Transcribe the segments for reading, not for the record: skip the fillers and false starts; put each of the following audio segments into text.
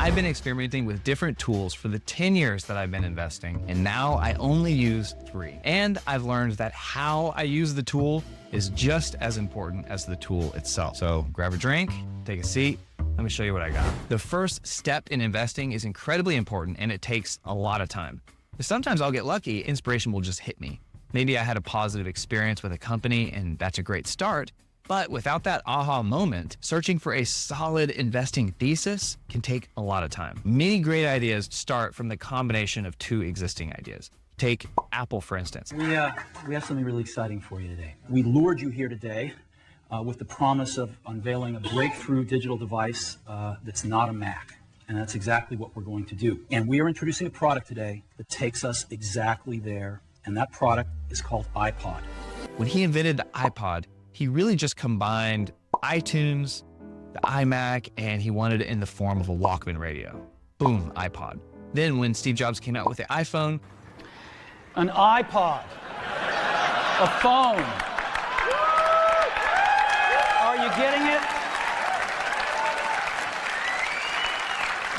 I've been experimenting with different tools for the 10 years that I've been investing, and now I only use 3. And I've learned that how I use the tool is just as important as the tool itself. So grab a drink, take a seat, let me show you what I got. The first step in investing is incredibly important, and it takes a lot of time. Sometimes I'll get lucky, inspiration will just hit me. Maybe I had a positive experience with a company, and that's a great start. But without that aha moment, searching for a solid investing thesis can take a lot of time. Many great ideas start from the combination of 2 existing ideas. Take Apple, for instance. We have something really exciting for you today. We lured you here today with the promise of unveiling a breakthrough digital device that's not a Mac. And that's exactly what we're going to do. And we are introducing a product today that takes us exactly there. And that product is called iPod. When he invented the iPod, he really just combined iTunes, the iMac, and he wanted it in the form of a Walkman radio. Boom, iPod. Then when Steve Jobs came out with the iPhone, an iPod, a phone. Are you getting it?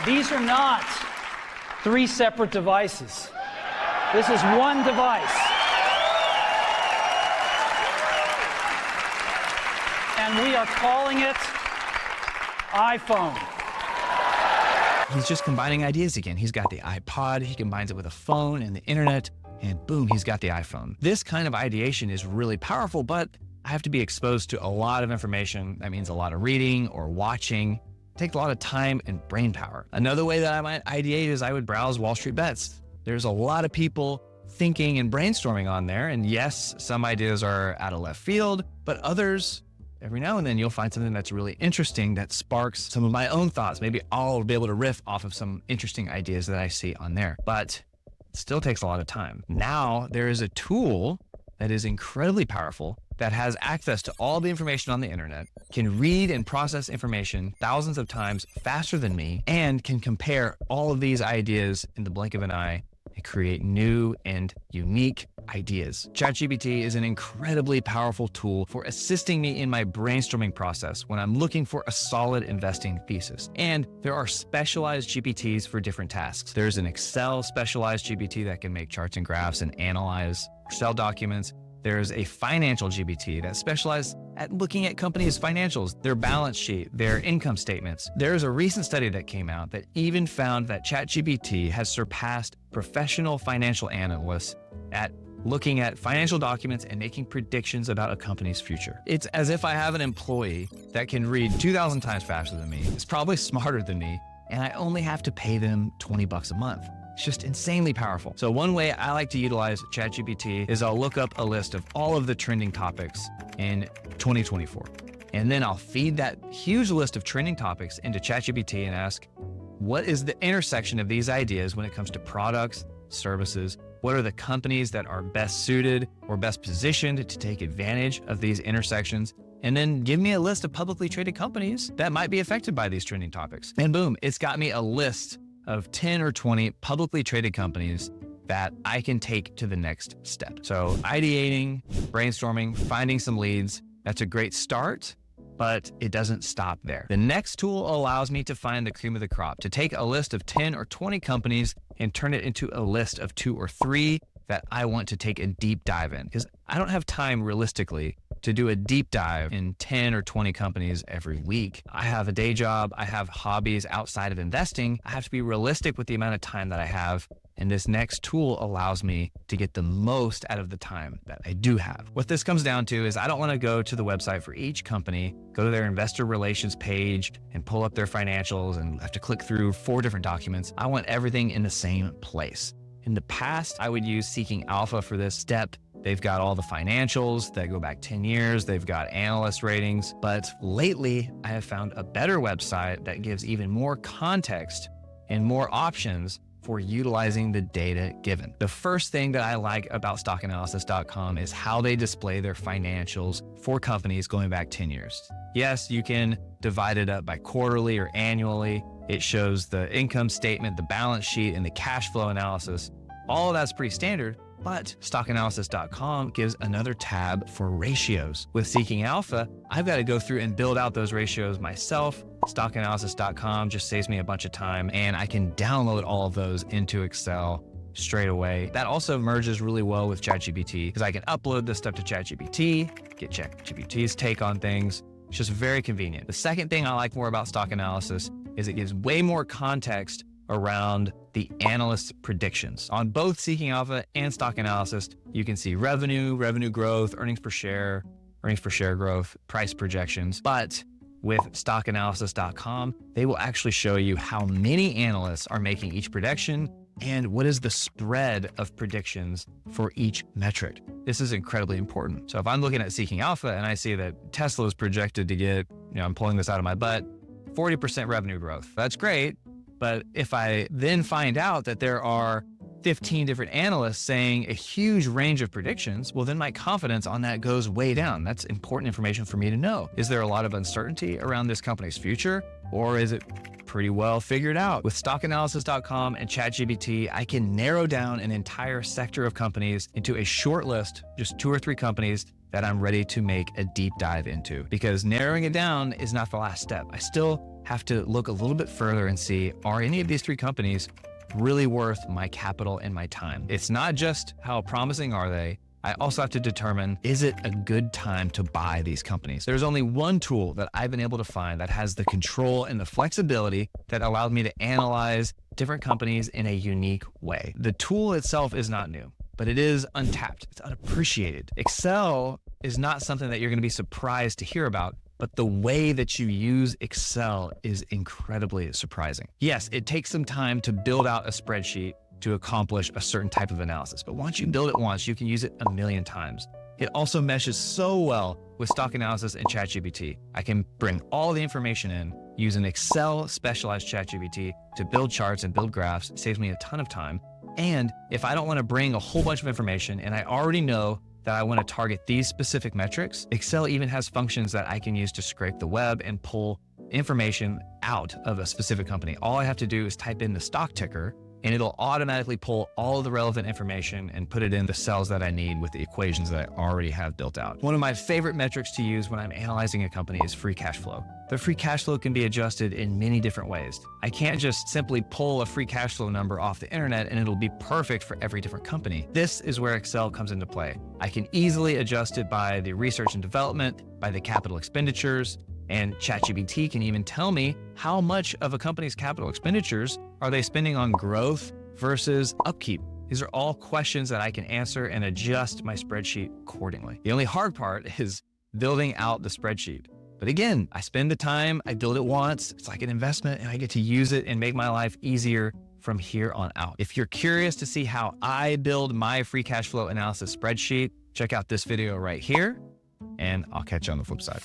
These are not 3 separate devices. This is one device. And we are calling it iPhone. He's just combining ideas again. He's got the iPod, he combines it with a phone and the internet, and boom, he's got the iPhone. This kind of ideation is really powerful, but I have to be exposed to a lot of information. That means a lot of reading or watching. It takes a lot of time and brain power. Another way that I might ideate is I would browse Wall Street Bets. There's a lot of people thinking and brainstorming on there, and yes, some ideas are out of left field, but others, every now and then you'll find something that's really interesting that sparks some of my own thoughts. Maybe I'll be able to riff off of some interesting ideas that I see on there, but it still takes a lot of time. Now there is a tool that is incredibly powerful that has access to all the information on the internet, can read and process information thousands of times faster than me, and can compare all of these ideas in the blink of an eye and create new and unique ideas. ChatGPT is an incredibly powerful tool for assisting me in my brainstorming process when I'm looking for a solid investing thesis. And there are specialized GPTs for different tasks. There's an Excel specialized GPT that can make charts and graphs and analyze Excel documents. There's a financial GPT that specializes at looking at companies' financials, their balance sheet, their income statements. There's a recent study that came out that even found that ChatGPT has surpassed professional financial analysts at looking at financial documents and making predictions about a company's future. It's as if I have an employee that can read 2,000 times faster than me, is probably smarter than me, and I only have to pay them $20 a month. It's just insanely powerful. So one way I like to utilize ChatGPT is I'll look up a list of all of the trending topics in 2024. And then I'll feed that huge list of trending topics into ChatGPT and ask, what is the intersection of these ideas when it comes to products, services? What are the companies that are best suited or best positioned to take advantage of these intersections? And then give me a list of publicly traded companies that might be affected by these trending topics. And boom, it's got me a list of 10 or 20 publicly traded companies that I can take to the next step. So ideating, brainstorming, finding some leads, that's a great start, but it doesn't stop there. The next tool allows me to find the cream of the crop, to take a list of 10 or 20 companies and turn it into a list of 2 or 3 that I want to take a deep dive in, because I don't have time realistically to do a deep dive in 10 or 20 companies every week. I have a day job, I have hobbies outside of investing. I have to be realistic with the amount of time that I have. And this next tool allows me to get the most out of the time that I do have. What this comes down to is I don't want to go to the website for each company, go to their investor relations page and pull up their financials and have to click through 4 different documents. I want everything in the same place. In the past, I would use Seeking Alpha for this step. They've got all the financials that go back 10 years. They've got analyst ratings. But lately, I have found a better website that gives even more context and more options for utilizing the data given. The first thing that I like about stockanalysis.com is how they display their financials for companies going back 10 years. Yes, you can divide it up by quarterly or annually. It shows the income statement, the balance sheet, and the cash flow analysis. All of that's pretty standard, but stockanalysis.com gives another tab for ratios. With Seeking Alpha, I've got to go through and build out those ratios myself. Stockanalysis.com just saves me a bunch of time, and I can download all of those into Excel straight away. That also merges really well with ChatGPT because I can upload this stuff to ChatGPT, get ChatGPT's take on things. It's just very convenient. The second thing I like more about Stock Analysis is it gives way more context around the analyst's predictions. On both Seeking Alpha and Stock Analysis, you can see revenue growth, earnings per share growth, price projections. But with stockanalysis.com, they will actually show you how many analysts are making each prediction and what is the spread of predictions for each metric. This is incredibly important. So if I'm looking at Seeking Alpha and I see that Tesla is projected to get, I'm pulling this out of my butt, 40% revenue growth. That's great. But if I then find out that there are 15 different analysts saying a huge range of predictions, well, then my confidence on that goes way down. That's important information for me to know. Is there a lot of uncertainty around this company's future, or is it pretty well figured out? With stockanalysis.com and ChatGPT, I can narrow down an entire sector of companies into a short list, just 2 or 3 companies that I'm ready to make a deep dive into. Because narrowing it down is not the last step. I still have to look a little bit further and see, are any of these 3 companies really worth my capital and my time? It's not just how promising are they, I also have to determine, is it a good time to buy these companies? There's only one tool that I've been able to find that has the control and the flexibility that allowed me to analyze different companies in a unique way. The tool itself is not new, but it is untapped. It's unappreciated. Excel is not something that you're going to be surprised to hear about, but the way that you use Excel is incredibly surprising. Yes, it takes some time to build out a spreadsheet to accomplish a certain type of analysis. But once you build it once, you can use it a million times. It also meshes so well with Stock Analysis and ChatGPT. I can bring all the information in, use an Excel specialized ChatGPT to build charts and build graphs. It saves me a ton of time. And if I don't want to bring a whole bunch of information and I already know that I want to target these specific metrics, Excel even has functions that I can use to scrape the web and pull information out of a specific company. All I have to do is type in the stock ticker, and it'll automatically pull all of the relevant information and put it in the cells that I need with the equations that I already have built out. One of my favorite metrics to use when I'm analyzing a company is free cash flow. The free cash flow can be adjusted in many different ways. I can't just simply pull a free cash flow number off the internet and it'll be perfect for every different company. This is where Excel comes into play. I can easily adjust it by the research and development, by the capital expenditures, and ChatGPT can even tell me how much of a company's capital expenditures are they spending on growth versus upkeep. These are all questions that I can answer and adjust my spreadsheet accordingly. The only hard part is building out the spreadsheet. But again, I spend the time, I build it once, it's like an investment, and I get to use it and make my life easier from here on out. If you're curious to see how I build my free cash flow analysis spreadsheet, check out this video right here, and I'll catch you on the flip side.